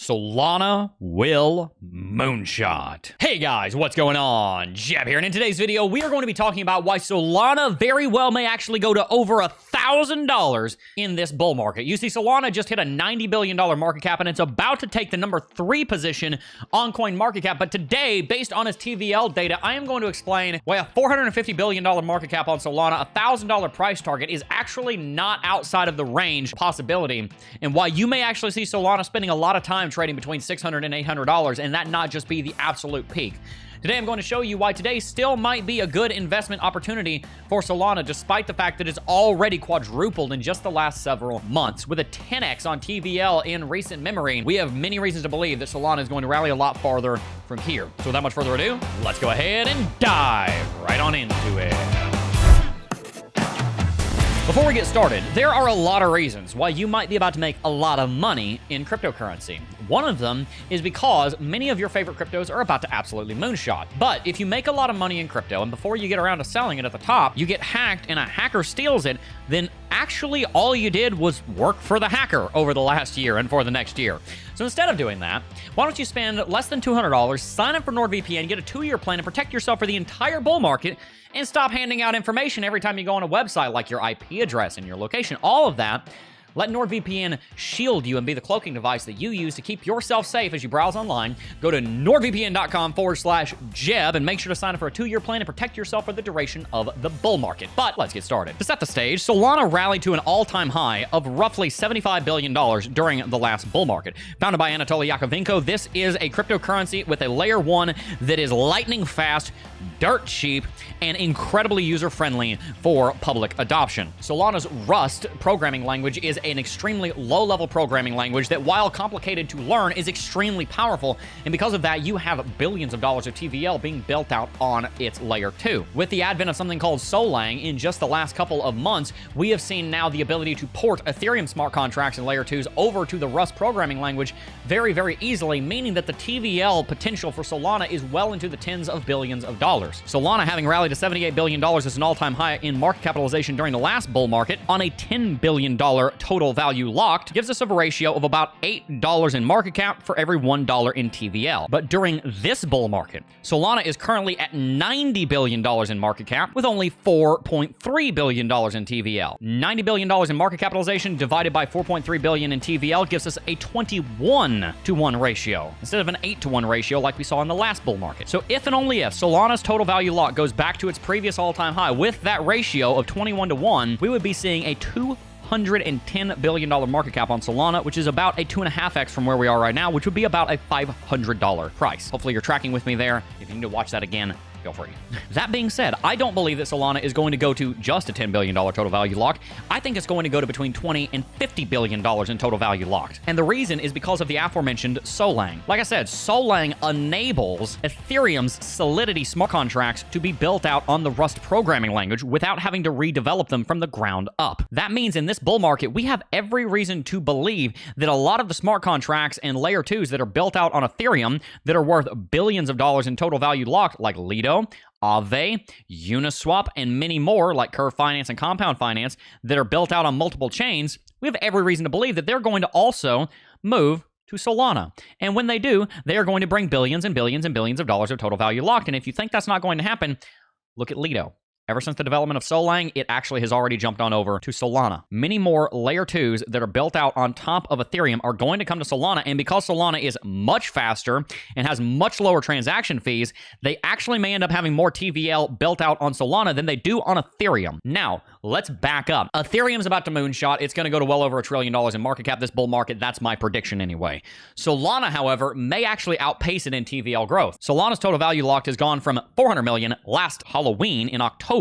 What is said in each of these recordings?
Solana will moonshot. Hey guys, what's going on? Jeb here, and in today's video, we are going to be talking about why Solana very well may actually go to over $1,000 in this bull market. You see, Solana just hit a $90 billion market cap, and it's about to take the number 3 position on CoinMarketCap. But today, based on its TVL data, I am going to explain why a $450 billion market cap on Solana, a $1,000 price target, is actually not outside of the range possibility, and why you may actually see Solana spending a lot of time trading between $600 and $800, and that not just be the absolute peak. Today, I'm going to show you why today still might be a good investment opportunity for Solana, despite the fact that it's already quadrupled in just the last several months. With a 10x on TVL in recent memory, we have many reasons to believe that Solana is going to rally a lot farther from here. So without much further ado, let's go ahead and dive right on into it. Before we get started, there are a lot of reasons why you might be about to make a lot of money in cryptocurrency. One of them is because many of your favorite cryptos are about to absolutely moonshot. But if you make a lot of money in crypto and before you get around to selling it at the top, you get hacked and a hacker steals it, then actually all you did was work for the hacker over the last year and for the next year. So instead of doing that, why don't you spend less than $200, sign up for NordVPN, get a 2-year plan, and protect yourself for the entire bull market, and stop handing out information every time you go on a website, like your IP address and your location, all of that. Let NordVPN shield you and be the cloaking device that you use to keep yourself safe as you browse online. Go to nordvpn.com/Jeb and make sure to sign up for a 2-year plan and protect yourself for the duration of the bull market. But let's get started. To set the stage, Solana rallied to an all-time high of roughly $75 billion during the last bull market. Founded by Anatoly Yakovenko, this is a cryptocurrency with a layer 1 that is lightning fast, dirt cheap, and incredibly user-friendly for public adoption. Solana's Rust programming language is an extremely low-level programming language that, while complicated to learn, is extremely powerful, and because of that, you have billions of dollars of TVL being built out on its layer 2. With the advent of something called Solana in just the last couple of months, we have seen now the ability to port Ethereum smart contracts and layer 2s over to the Rust programming language very, very easily, meaning that the TVL potential for Solana is well into the tens of billions of dollars. Solana, having rallied to $78 billion, is an all-time high in market capitalization during the last bull market on a $10 billion total value locked, gives us a ratio of about $8 in market cap for every $1 in TVL. But during this bull market, Solana is currently at $90 billion in market cap with only $4.3 billion in TVL. $90 billion in market capitalization divided by $4.3 billion in TVL gives us a 21-to-1 ratio instead of an 8-to-1 ratio like we saw in the last bull market. So if and only if Solana's total value lock goes back to its previous all-time high with that ratio of 21-to-1, we would be seeing a $210 billion market cap on Solana, which is about a 2.5x from where we are right now, which would be about a $500 price. Hopefully you're tracking with me there. If you need to watch that again, feel free. That being said, I don't believe that Solana is going to go to just a $10 billion total value locked. I think it's going to go to between $20 and $50 billion in total value locked. And the reason is because of the aforementioned Solana. Like I said, Solana enables Ethereum's Solidity smart contracts to be built out on the Rust programming language without having to redevelop them from the ground up. That means in this bull market, we have every reason to believe that a lot of the smart contracts and layer 2s that are built out on Ethereum that are worth billions of dollars in total value locked, like Lido, Aave, Uniswap, and many more like Curve Finance and Compound Finance that are built out on multiple chains, we have every reason to believe that they're going to also move to Solana. And when they do, they are going to bring billions and billions and billions of dollars of total value locked. And if you think that's not going to happen, look at Lido. Ever since the development of Solana, it actually has already jumped on over to Solana. Many more layer 2s that are built out on top of Ethereum are going to come to Solana, and because Solana is much faster and has much lower transaction fees, they actually may end up having more TVL built out on Solana than they do on Ethereum. Now, let's back up. Ethereum's about to moonshot. It's going to go to well over $1 trillion in market cap this bull market. That's my prediction anyway. Solana, however, may actually outpace it in TVL growth. Solana's total value locked has gone from $400 million last Halloween in October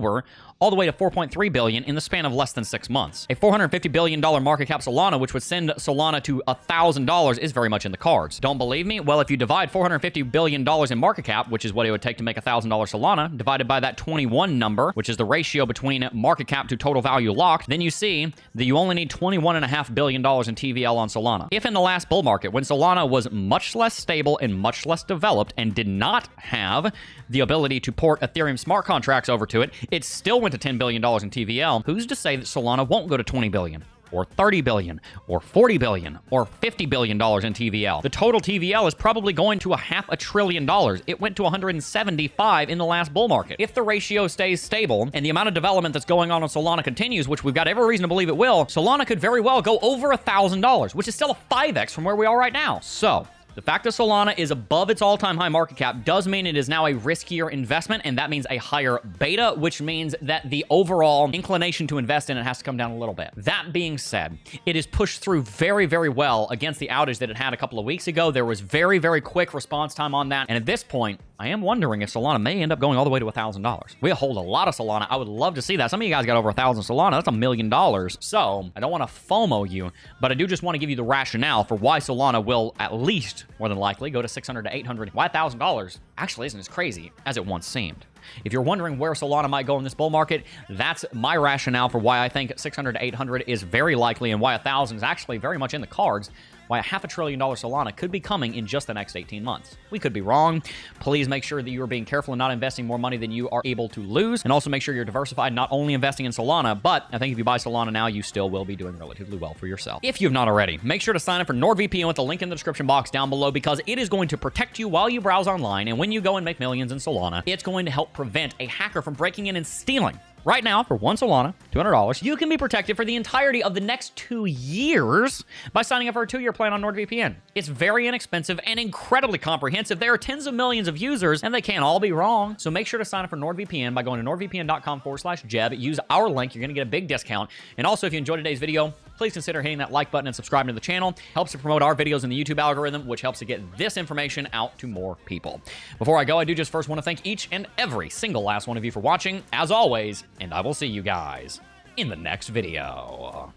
all the way to $4.3 billion in the span of less than 6 months. A $450 billion market cap Solana, which would send Solana to $1,000, is very much in the cards. Don't believe me? Well, if you divide $450 billion in market cap, which is what it would take to make $1,000 Solana, divided by that 21 number, which is the ratio between market cap to total value locked, then you see that you only need $21.5 billion in TVL on Solana. If in the last bull market, when Solana was much less stable and much less developed and did not have the ability to port Ethereum smart contracts over to it, it still went to $10 billion in TVL. Who's to say that Solana won't go to $20 billion? or 30 billion, or 40 billion, or 50 billion dollars in TVL. The total TVL is probably going to $500 billion. It went to 175 in the last bull market. If the ratio stays stable and the amount of development that's going on Solana continues, which we've got every reason to believe it will, Solana could very well go over $1,000, which is still a 5x from where we are right now. So the fact that Solana is above its all-time high market cap does mean it is now a riskier investment, and that means a higher beta, which means that the overall inclination to invest in it has to come down a little bit. That being said, it is pushed through very, very well against the outage that it had a couple of weeks ago. There was very, very quick response time on that, and at this point, I am wondering if Solana may end up going all the way to $1,000. We hold a lot of Solana. I would love to see that. Some of you guys got over 1,000 Solana. That's $1 million. So I don't want to FOMO you, but I do just want to give you the rationale for why Solana will at least, more than likely, go to 600 to 800. Why $1,000 actually isn't as crazy as it once seemed. If you're wondering where Solana might go in this bull market, that's my rationale for why I think 600 to 800 is very likely and why 1,000 is actually very much in the cards. Why $500 billion Solana could be coming in just the next 18 months. We could be wrong. Please make sure that you are being careful and not investing more money than you are able to lose. And also make sure you're diversified, not only investing in Solana, but I think if you buy Solana now, you still will be doing relatively well for yourself. If you've not already, make sure to sign up for NordVPN with the link in the description box down below, because it is going to protect you while you browse online. And when you go and make millions in Solana, it's going to help prevent a hacker from breaking in and stealing. Right now, for one Solana, $200, you can be protected for the entirety of the next 2 years by signing up for a 2-year plan on NordVPN. It's very inexpensive and incredibly comprehensive. There are tens of millions of users, and they can't all be wrong. So make sure to sign up for NordVPN by going to nordvpn.com/Jeb. Use our link. You're going to get a big discount. And also, if you enjoyed today's video, please consider hitting that like button and subscribing to the channel. Helps to promote our videos in the YouTube algorithm, which helps to get this information out to more people. Before I go, I do just first want to thank each and every single last one of you for watching, as always, and I will see you guys in the next video.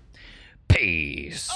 Peace.